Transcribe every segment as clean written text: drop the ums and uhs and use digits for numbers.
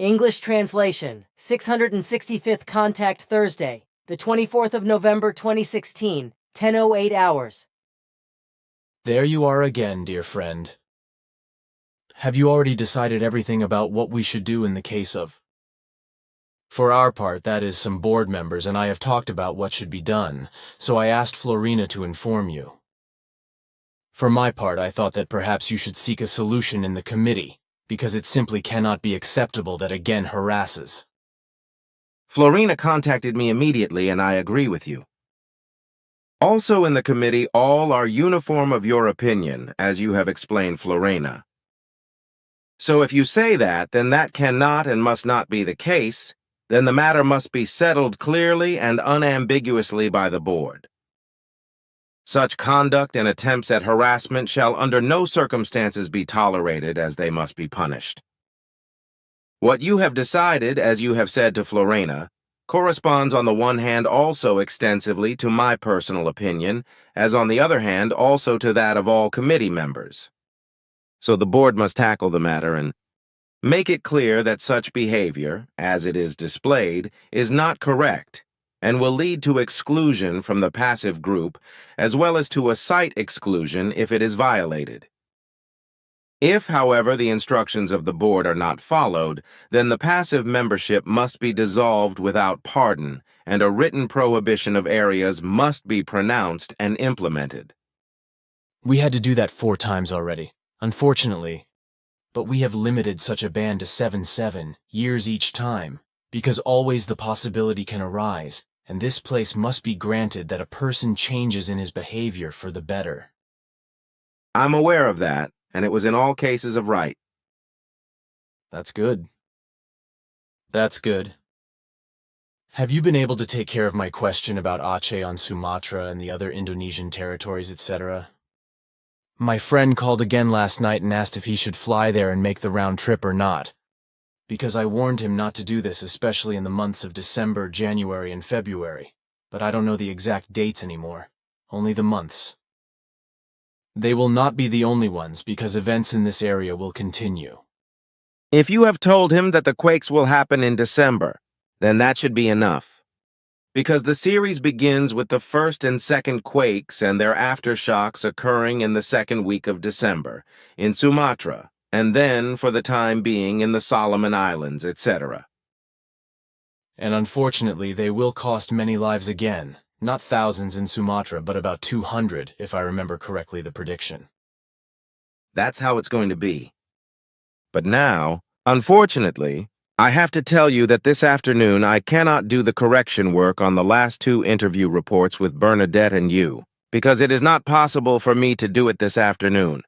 English translation, 665th Contact Thursday, the 24th of November 2016, 10:08 hours. There you are again, dear friend. Have you already decided everything about what we should do in the case of? For our part, that is, some board members and I have talked about what should be done, so I asked Florina to inform you. For my part, I thought that perhaps you should seek a solution in the committee, because it simply cannot be acceptable that again harasses. Florina contacted me immediately, and I agree with you. Also in the committee, all are uniform of your opinion, as you have explained, Florina. So if you say that, then that cannot and must not be the case, then the matter must be settled clearly and unambiguously by the board. Such conduct and attempts at harassment shall under no circumstances be tolerated, as they must be punished. What you have decided, as you have said to Florina, corresponds on the one hand also extensively to my personal opinion, as on the other hand also to that of all committee members. So the board must tackle the matter and make it clear that such behavior, as it is displayed, is not correct and will lead to exclusion from the passive group as well as to a site exclusion if it is violated. If, however, the instructions of the board are not followed, then the passive membership must be dissolved without pardon, and a written prohibition of areas must be pronounced and implemented. We had to do that 4 times already, unfortunately, but we have limited such a ban to 7 years each time, because always the possibility can arise, and this place must be granted that a person changes in his behavior for the better. I'm aware of that, and it was in all cases of right. That's good. That's good. Have you been able to take care of my question about Aceh on Sumatra and the other Indonesian territories, etc.? My friend called again last night and asked if he should fly there and make the round trip or not, because I warned him not to do this, especially in the months of December, January, and February, but I don't know the exact dates anymore, only the months. They will not be the only ones, because events in this area will continue. If you have told him that the quakes will happen in December, then that should be enough. Because the series begins with the first and second quakes and their aftershocks occurring in the second week of December, in Sumatra, and then, for the time being, in the Solomon Islands, etc. And unfortunately, they will cost many lives again. Not thousands in Sumatra, but about 200, if I remember correctly the prediction. That's how it's going to be. But now, unfortunately, I have to tell you that this afternoon I cannot do the correction work on the last 2 interview reports with Bernadette and you, because it is not possible for me to do it this afternoon.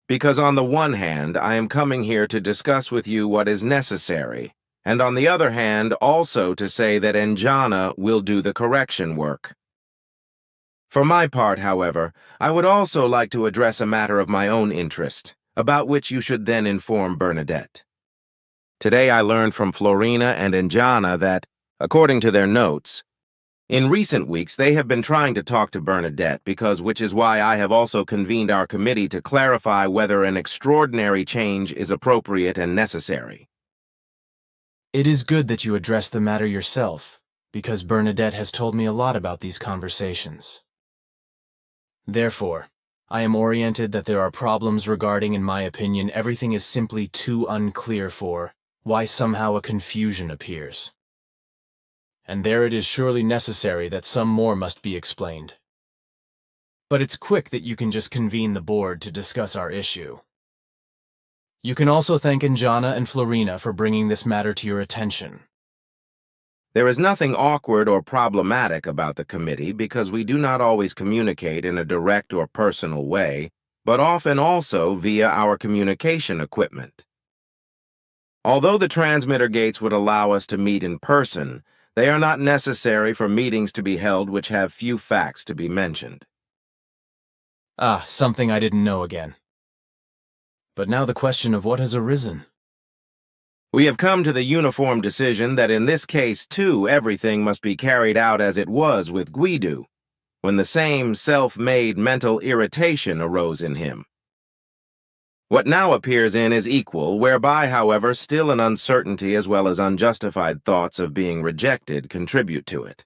Because on the one hand, I am coming here to discuss with you what is necessary, and on the other hand, also to say that Njana will do the correction work. For my part, however, I would also like to address a matter of my own interest, about which you should then inform Bernadette. Today I learned from Florina and Njana that, according to their notes, in recent weeks they have been trying to talk to Bernadette, which is why I have also convened our committee to clarify whether an extraordinary change is appropriate and necessary. It is good that you address the matter yourself, because Bernadette has told me a lot about these conversations. Therefore, I am oriented that there are problems regarding, in my opinion, everything is simply too unclear for why somehow a confusion appears. And there it is surely necessary that some more must be explained. But it's quick that you can just convene the board to discuss our issue. You can also thank Njana and Florina for bringing this matter to your attention. There is nothing awkward or problematic about the committee because we do not always communicate in a direct or personal way, but often also via our communication equipment. Although the transmitter gates would allow us to meet in person, they are not necessary for meetings to be held which have few facts to be mentioned. Ah, something I didn't know again. But now the question of what has arisen. We have come to the uniform decision that in this case, too, everything must be carried out as it was with Guido, when the same self-made mental irritation arose in him. What now appears in is equal, whereby, however, still an uncertainty as well as unjustified thoughts of being rejected contribute to it.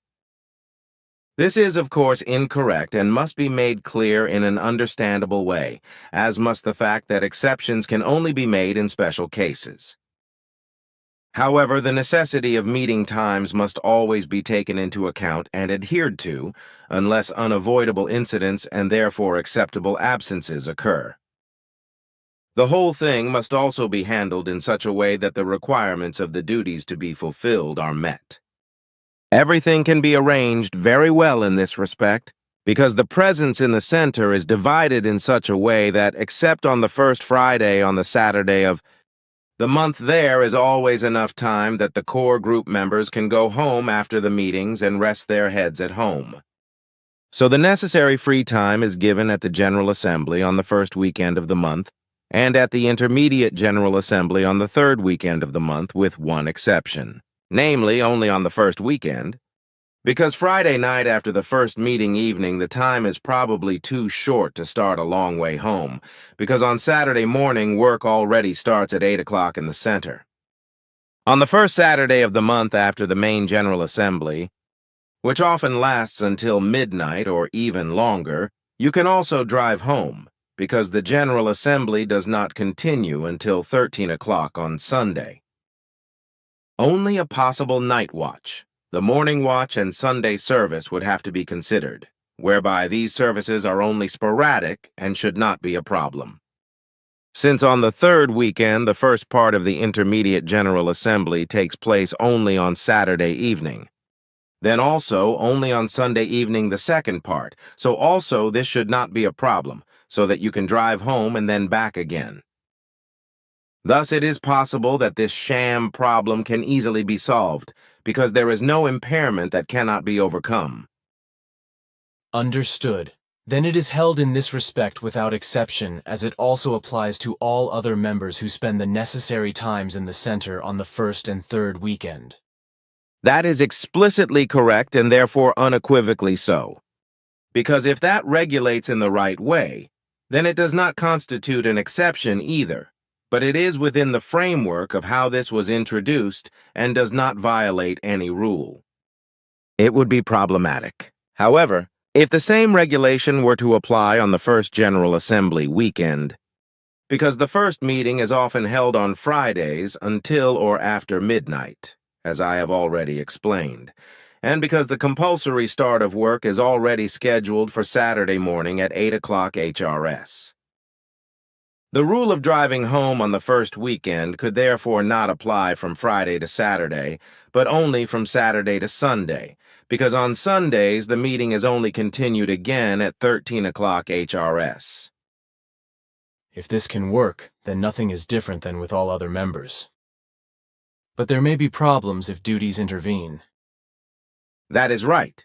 This is, of course, incorrect and must be made clear in an understandable way, as must the fact that exceptions can only be made in special cases. However, the necessity of meeting times must always be taken into account and adhered to, unless unavoidable incidents and therefore acceptable absences occur. The whole thing must also be handled in such a way that the requirements of the duties to be fulfilled are met. Everything can be arranged very well in this respect, because the presence in the center is divided in such a way that, except on the first Friday on the Saturday of the month, there is always enough time that the core group members can go home after the meetings and rest their heads at home. So the necessary free time is given at the General Assembly on the first weekend of the month, and at the Intermediate General Assembly on the third weekend of the month, with one exception, namely only on the first weekend, because Friday night after the first meeting evening the time is probably too short to start a long way home, because on Saturday morning work already starts at 8 o'clock in the center. On the first Saturday of the month after the main General Assembly, which often lasts until midnight or even longer, you can also drive home, because the General Assembly does not continue until 13 o'clock on Sunday. Only a possible night watch, the morning watch and Sunday service would have to be considered, whereby these services are only sporadic and should not be a problem. Since on the third weekend the first part of the Intermediate General Assembly takes place only on Saturday evening, then also only on Sunday evening the second part, so also this should not be a problem, so that you can drive home and then back again. Thus it is possible that this sham problem can easily be solved, because there is no impairment that cannot be overcome. Understood. Then it is held in this respect without exception, as it also applies to all other members who spend the necessary times in the center on the first and third weekend. That is explicitly correct and therefore unequivocally so. Because if that regulates in the right way, then it does not constitute an exception either, but it is within the framework of how this was introduced and does not violate any rule. It would be problematic. However, if the same regulation were to apply on the first General Assembly weekend, because the first meeting is often held on Fridays until or after midnight, as I have already explained, and because the compulsory start of work is already scheduled for Saturday morning at 8 o'clock HRS. The rule of driving home on the first weekend could therefore not apply from Friday to Saturday, but only from Saturday to Sunday, because on Sundays the meeting is only continued again at 13 o'clock HRS. If this can work, then nothing is different than with all other members. But there may be problems if duties intervene. That is right.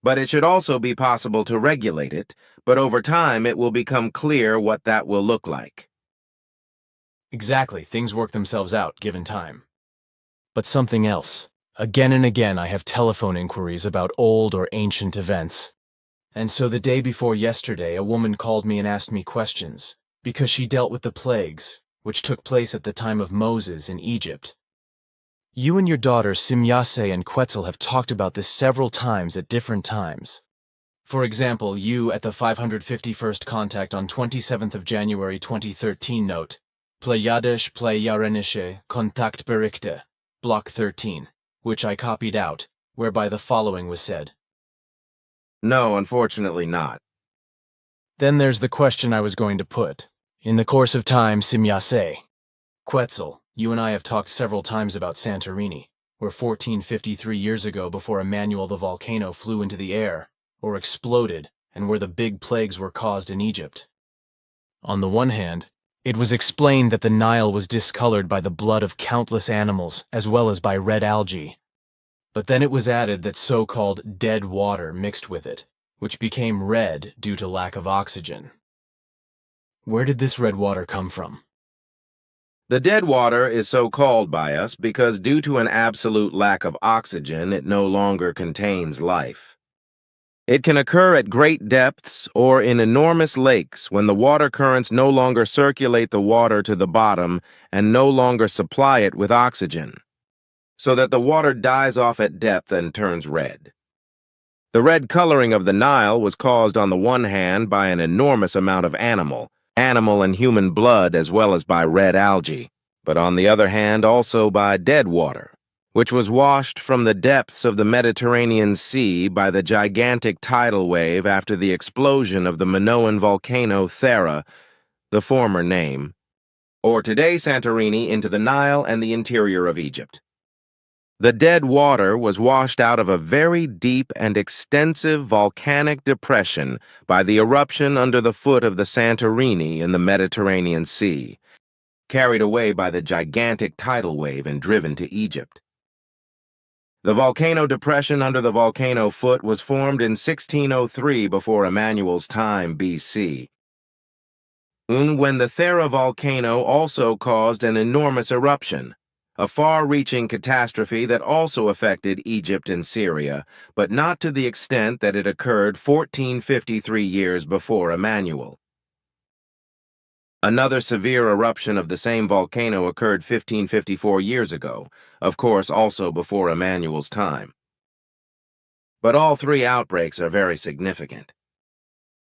But it should also be possible to regulate it, but over time it will become clear what that will look like. Exactly, things work themselves out, given time. But something else. Again and again I have telephone inquiries about old or ancient events. And so the day before yesterday a woman called me and asked me questions, because she dealt with the plagues, which took place at the time of Moses in Egypt. You and your daughters Simyase and Quetzal have talked about this several times at different times. For example, you at the 551st contact on 27th of January 2013 note, Pleiades Pleiarenische Kontaktberichte, Block 13, which I copied out, whereby the following was said. No, unfortunately not. Then there's the question I was going to put. In the course of time, Simyase, Quetzal, you and I have talked several times about Santorini, where 1453 years ago before Emmanuel the volcano flew into the air, or exploded, and where the big plagues were caused in Egypt. On the one hand, it was explained that the Nile was discolored by the blood of countless animals as well as by red algae. But then it was added that so-called dead water mixed with it, which became red due to lack of oxygen. Where did this red water come from? The dead water is so called by us because due to an absolute lack of oxygen, it no longer contains life. It can occur at great depths or in enormous lakes when the water currents no longer circulate the water to the bottom and no longer supply it with oxygen, so that the water dies off at depth and turns red. The red coloring of the Nile was caused on the one hand by an enormous amount of animal and human blood as well as by red algae, but on the other hand also by dead water, which was washed from the depths of the Mediterranean Sea by the gigantic tidal wave after the explosion of the Minoan volcano Thera, the former name, or today Santorini, into the Nile and the interior of Egypt. The dead water was washed out of a very deep and extensive volcanic depression by the eruption under the foot of the Santorini in the Mediterranean Sea, carried away by the gigantic tidal wave and driven to Egypt. The volcano depression under the volcano foot was formed in 1603 before Emmanuel's time BC, when the Thera volcano also caused an enormous eruption, a far-reaching catastrophe that also affected Egypt and Syria, but not to the extent that it occurred 1453 years before Emmanuel. Another severe eruption of the same volcano occurred 1554 years ago, of course also before Emmanuel's time. But all three outbreaks are very significant.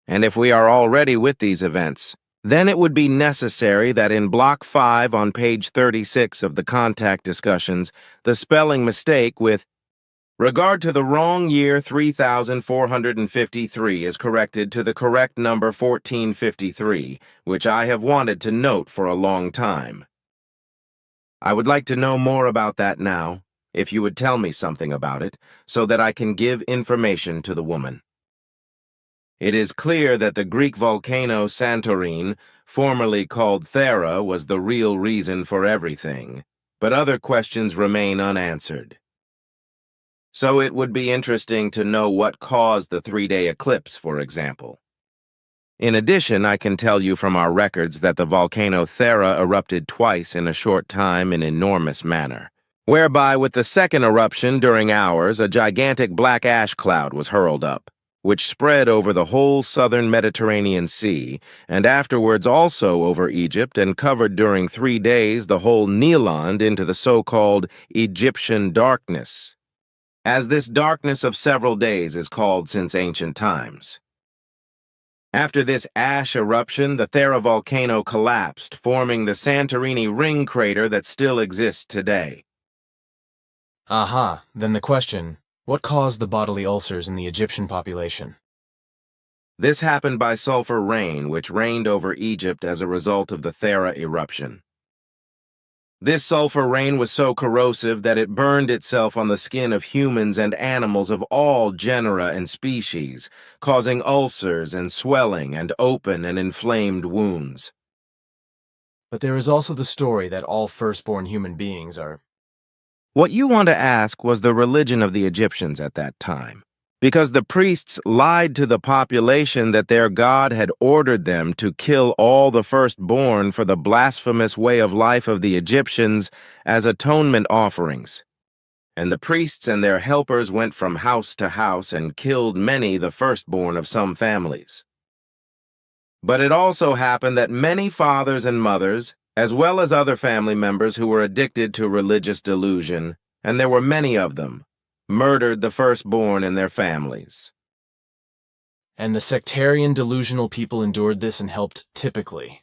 And if we are already with these events, then it would be necessary that in Block 5 on page 36 of the contact discussions, the spelling mistake with regard to the wrong year 3453 is corrected to the correct number 1453, which I have wanted to note for a long time. I would like to know more about that now, if you would tell me something about it, so that I can give information to the woman. It is clear that the Greek volcano Santorini, formerly called Thera, was the real reason for everything, but other questions remain unanswered. So it would be interesting to know what caused the 3-day eclipse, for example. In addition, I can tell you from our records that the volcano Thera erupted twice in a short time in enormous manner, whereby with the second eruption during hours, a gigantic black ash cloud was hurled up, which spread over the whole southern Mediterranean Sea, and afterwards also over Egypt, and covered during 3 days the whole Niland into the so-called Egyptian darkness, as this darkness of several days is called since ancient times. After this ash eruption, the Thera volcano collapsed, forming the Santorini ring crater that still exists today. Aha, then the question, what caused the bodily ulcers in the Egyptian population? This happened by sulfur rain, which rained over Egypt as a result of the Thera eruption. This sulfur rain was so corrosive that it burned itself on the skin of humans and animals of all genera and species, causing ulcers and swelling and open and inflamed wounds. But there is also the story that all firstborn human beings are... What you want to ask was the religion of the Egyptians at that time, because the priests lied to the population that their God had ordered them to kill all the firstborn for the blasphemous way of life of the Egyptians as atonement offerings. And the priests and their helpers went from house to house and killed many the firstborn of some families. But it also happened that many fathers and mothers, as well as other family members who were addicted to religious delusion, and there were many of them, murdered the firstborn in their families. And the sectarian delusional people endured this and helped typically.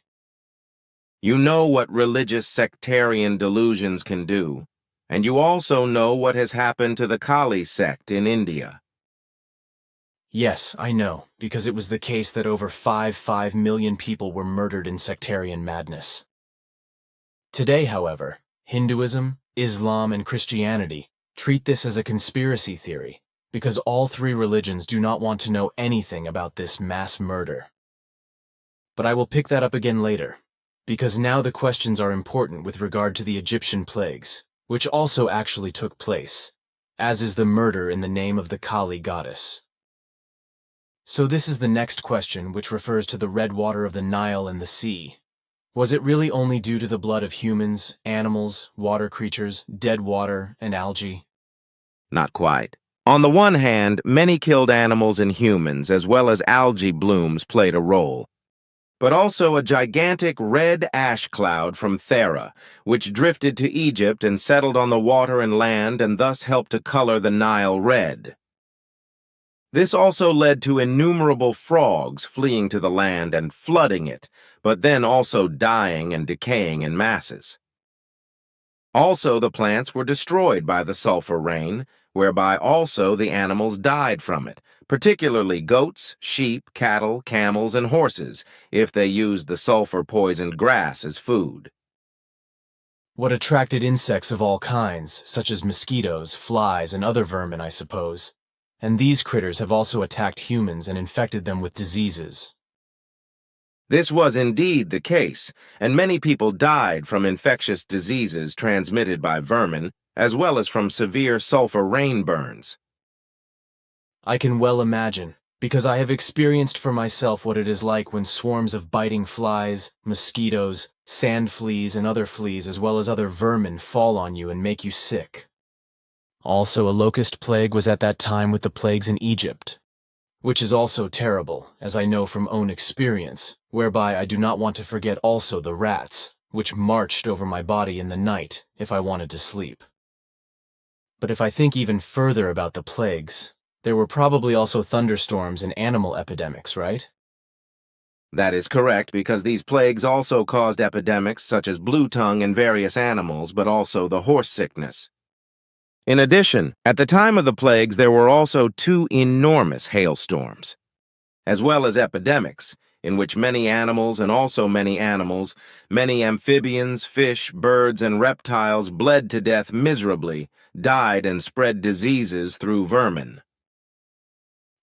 You know what religious sectarian delusions can do, and you also know what has happened to the Kali sect in India. Yes, I know, because it was the case that over 5 million people were murdered in sectarian madness. Today, however, Hinduism, Islam, and Christianity treat this as a conspiracy theory, because all three religions do not want to know anything about this mass murder. But I will pick that up again later, because now the questions are important with regard to the Egyptian plagues, which also actually took place, as is the murder in the name of the Kali goddess. So this is the next question, which refers to the red water of the Nile and the sea. Was it really only due to the blood of humans, animals, water creatures, dead water, and algae? Not quite. On the one hand, many killed animals and humans, as well as algae blooms, played a role. But also a gigantic red ash cloud from Thera, which drifted to Egypt and settled on the water and land and thus helped to color the Nile red. This also led to innumerable frogs fleeing to the land and flooding it, but then also dying and decaying in masses. Also, the plants were destroyed by the sulfur rain, whereby also the animals died from it, particularly goats, sheep, cattle, camels, and horses, if they used the sulfur-poisoned grass as food. What attracted insects of all kinds, such as mosquitoes, flies, and other vermin, I suppose. And these critters have also attacked humans and infected them with diseases. This was indeed the case, and many people died from infectious diseases transmitted by vermin, as well as from severe sulfur rain burns. I can well imagine, because I have experienced for myself what it is like when swarms of biting flies, mosquitoes, sand fleas, and other fleas, as well as other vermin, fall on you and make you sick. Also, a locust plague was at that time with the plagues in Egypt, which is also terrible, as I know from own experience, whereby I do not want to forget also the rats, which marched over my body in the night if I wanted to sleep. But if I think even further about the plagues, there were probably also thunderstorms and animal epidemics, right? That is correct, because these plagues also caused epidemics such as blue tongue in various animals, but also the horse sickness. In addition, at the time of the plagues there were also 2 enormous hailstorms, as well as epidemics, in which many animals, many amphibians, fish, birds, and reptiles bled to death miserably, died, and spread diseases through vermin.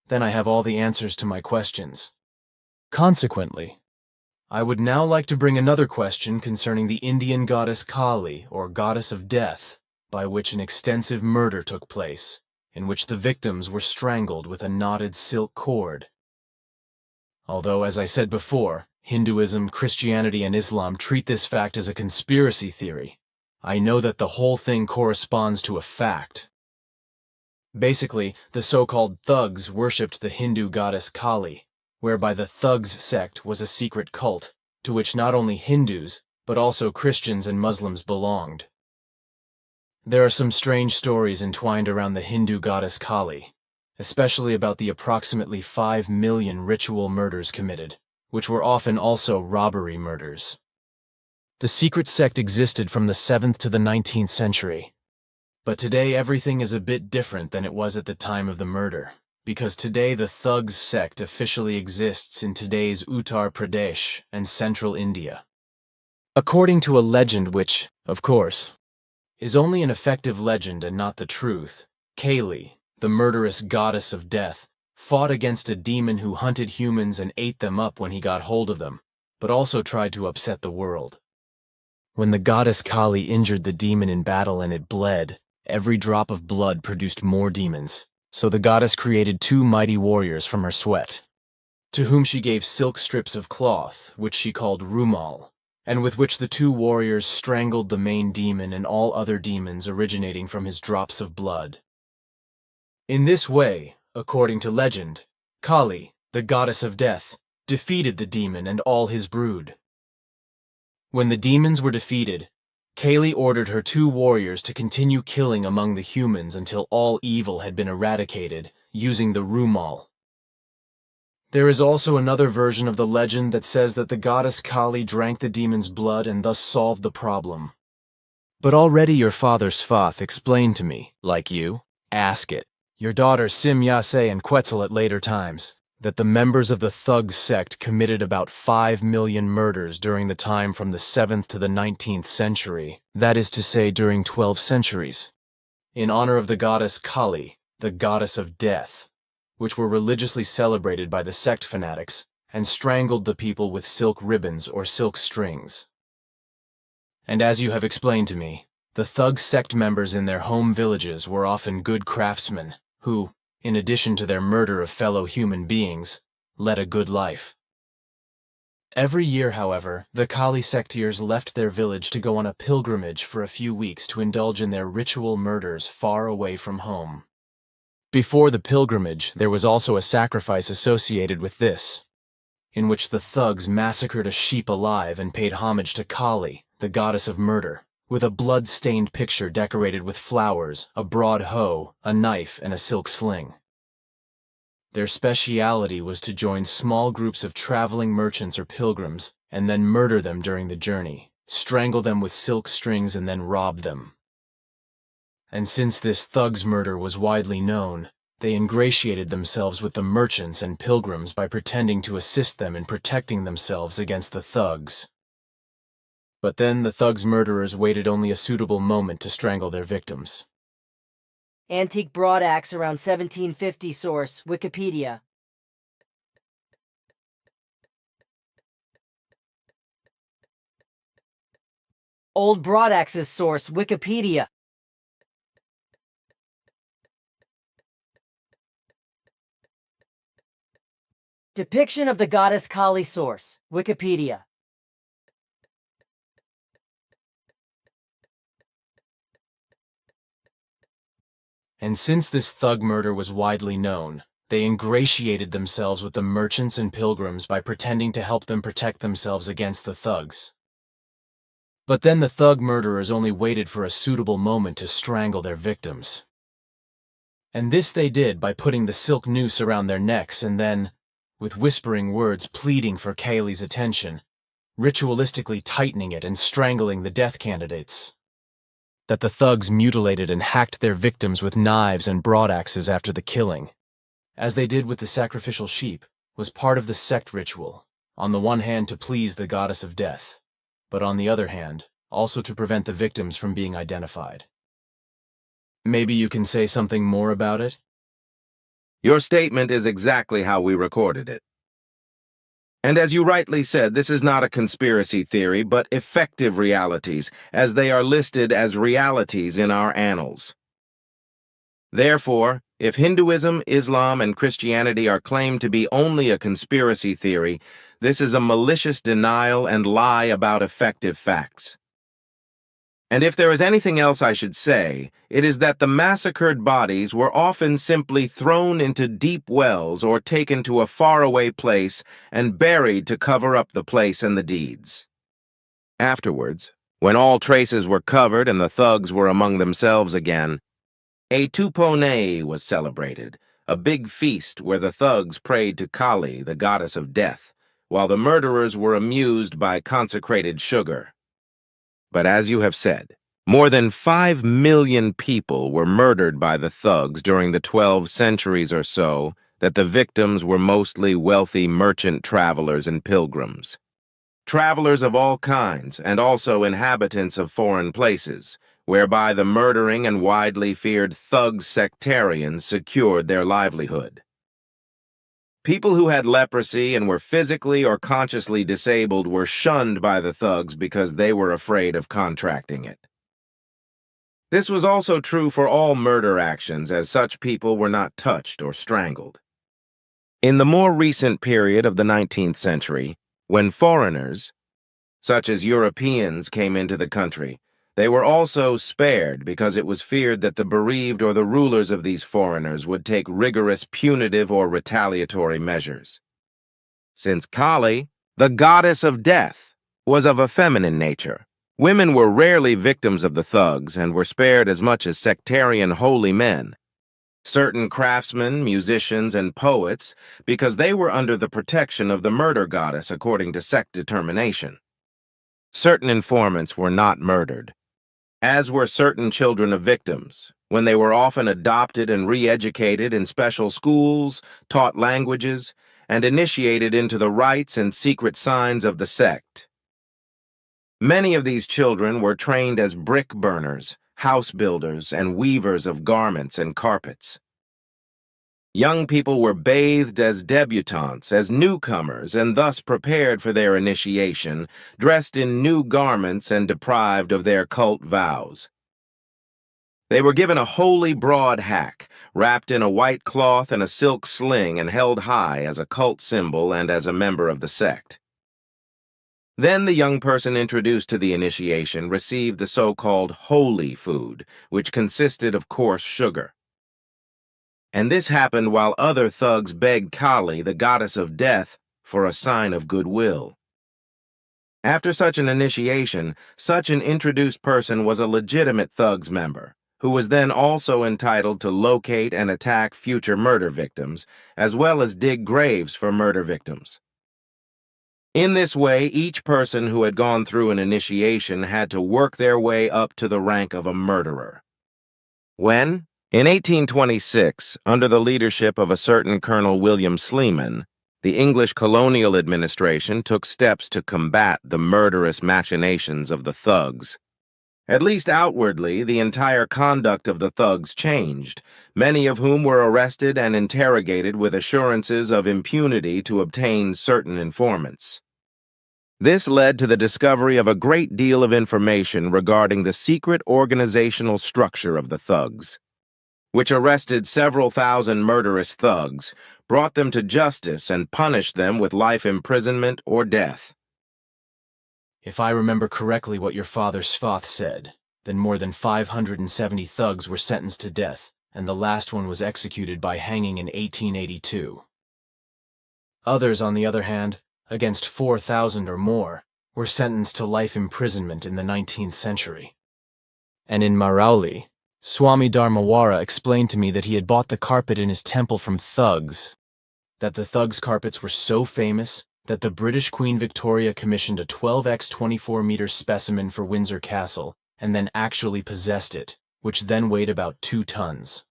Then I have all the answers to my questions. Consequently, I would now like to bring another question concerning the Indian goddess Kali, or goddess of death, by which an extensive murder took place, in which the victims were strangled with a knotted silk cord. Although, as I said before, Hinduism, Christianity, and Islam treat this fact as a conspiracy theory, I know that the whole thing corresponds to a fact. Basically, the so-called thugs worshipped the Hindu goddess Kali, whereby the thugs sect was a secret cult, to which not only Hindus, but also Christians and Muslims belonged. There are some strange stories entwined around the Hindu goddess Kali, especially about the approximately 5 million ritual murders committed, which were often also robbery murders. The secret sect existed from the 7th to the 19th century. But today everything is a bit different than it was at the time of the murder, because today the thugs sect officially exists in today's Uttar Pradesh and central India. According to a legend which, of course, is only an effective legend and not the truth, Kali, the murderous goddess of death, fought against a demon who hunted humans and ate them up when he got hold of them, but also tried to upset the world. When the goddess Kali injured the demon in battle and it bled, every drop of blood produced more demons, so the goddess created 2 mighty warriors from her sweat, to whom she gave silk strips of cloth, which she called rumal, and with which the 2 warriors strangled the main demon and all other demons originating from his drops of blood. In this way, according to legend, Kali, the goddess of death, defeated the demon and all his brood. When the demons were defeated, Kali ordered her 2 warriors to continue killing among the humans until all evil had been eradicated, using the rumal. There is also another version of the legend that says that the goddess Kali drank the demon's blood and thus solved the problem. But already your father Svath explained to me, like you, ask it, your daughters Simyase and Quetzal at later times, that the members of the thug sect committed about 5 million murders during the time from the 7th to the 19th century, that is to say during 12 centuries, in honor of the goddess Kali, the goddess of death, which were religiously celebrated by the sect fanatics, and strangled the people with silk ribbons or silk strings. And as you have explained to me, the thug sect members in their home villages were often good craftsmen, who, in addition to their murder of fellow human beings, led a good life. Every year, however, the Kali sectiers left their village to go on a pilgrimage for a few weeks to indulge in their ritual murders far away from home. Before the pilgrimage, there was also a sacrifice associated with this, in which the thugs massacred a sheep alive and paid homage to Kali, the goddess of murder, with a blood-stained picture decorated with flowers, a broad hoe, a knife, and a silk sling. Their speciality was to join small groups of traveling merchants or pilgrims and then murder them during the journey, strangle them with silk strings, and then rob them. And since this thug's murder was widely known, they ingratiated themselves with the merchants and pilgrims by pretending to assist them in protecting themselves against the thugs. But then the thugs' murderers waited only a suitable moment to strangle their victims. Antique broadaxe around 1750 source, Wikipedia. Old broadaxes source, Wikipedia. Depiction of the goddess Kali source, Wikipedia. And since this thug murder was widely known, they ingratiated themselves with the merchants and pilgrims by pretending to help them protect themselves against the thugs. But then the thug murderers only waited for a suitable moment to strangle their victims. And this they did by putting the silk noose around their necks and then, with whispering words pleading for Kali's attention, ritualistically tightening it and strangling the death candidates. That the thugs mutilated and hacked their victims with knives and broadaxes after the killing, as they did with the sacrificial sheep, was part of the sect ritual, on the one hand to please the goddess of death, but on the other hand, also to prevent the victims from being identified. Maybe you can say something more about it? Your statement is exactly how we recorded it. And as you rightly said, this is not a conspiracy theory, but effective realities, as they are listed as realities in our annals. Therefore, if Hinduism, Islam, and Christianity are claimed to be only a conspiracy theory, this is a malicious denial and lie about effective facts. And if there is anything else I should say, it is that the massacred bodies were often simply thrown into deep wells or taken to a faraway place and buried to cover up the place and the deeds. Afterwards, when all traces were covered and the thugs were among themselves again, a Tupone was celebrated, a big feast where the thugs prayed to Kali, the goddess of death, while the murderers were amused by consecrated sugar. But as you have said, more than 5 million people were murdered by the thugs during the 12 centuries or so that the victims were mostly wealthy merchant travelers and pilgrims. Travelers of all kinds and also inhabitants of foreign places, whereby the murdering and widely feared thug sectarians secured their livelihood. People who had leprosy and were physically or consciously disabled were shunned by the thugs because they were afraid of contracting it. This was also true for all murder actions, as such people were not touched or strangled. In the more recent period of the 19th century, when foreigners, such as Europeans, came into the country, they were also spared because it was feared that the bereaved or the rulers of these foreigners would take rigorous punitive or retaliatory measures. Since Kali, the goddess of death, was of a feminine nature, women were rarely victims of the thugs and were spared as much as sectarian holy men, certain craftsmen, musicians, and poets, because they were under the protection of the murder goddess according to sect determination. Certain informants were not murdered, as were certain children of victims, when they were often adopted and re-educated in special schools, taught languages, and initiated into the rites and secret signs of the sect. Many of these children were trained as brick burners, house builders, and weavers of garments and carpets. Young people were bathed as debutantes, as newcomers, and thus prepared for their initiation, dressed in new garments and deprived of their cult vows. They were given a holy broad hack, wrapped in a white cloth and a silk sling and held high as a cult symbol and as a member of the sect. Then the young person introduced to the initiation received the so-called holy food, which consisted of coarse sugar. and this happened while other thugs begged Kali, the goddess of death, for a sign of goodwill. After such an initiation, such an introduced person was a legitimate Thugs member, who was then also entitled to locate and attack future murder victims, as well as dig graves for murder victims. In this way, each person who had gone through an initiation had to work their way up to the rank of a murderer. When, in 1826, under the leadership of a certain Colonel William Sleeman, the English colonial administration took steps to combat the murderous machinations of the thugs. At least outwardly, the entire conduct of the thugs changed, many of whom were arrested and interrogated with assurances of impunity to obtain certain informants. This led to the discovery of a great deal of information regarding the secret organizational structure of the thugs, which arrested several thousand murderous thugs, brought them to justice, and punished them with life imprisonment or death. If I remember correctly what your father Svath said, then more than 570 thugs were sentenced to death, and the last one was executed by hanging in 1882. Others, on the other hand, against 4,000 or more, were sentenced to life imprisonment in the 19th century. And in Marauli, Swami Dharmawara explained to me that he had bought the carpet in his temple from thugs, that the thugs' carpets were so famous that the British Queen Victoria commissioned a 12x 24-meter specimen for Windsor Castle and then actually possessed it, which then weighed about 2 tons.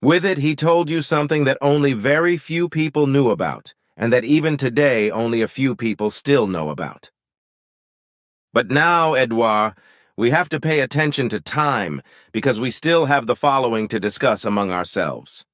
With it, he told you something that only very few people knew about, and that even today only a few people still know about. But now, Edouard, we have to pay attention to time, because we still have the following to discuss among ourselves.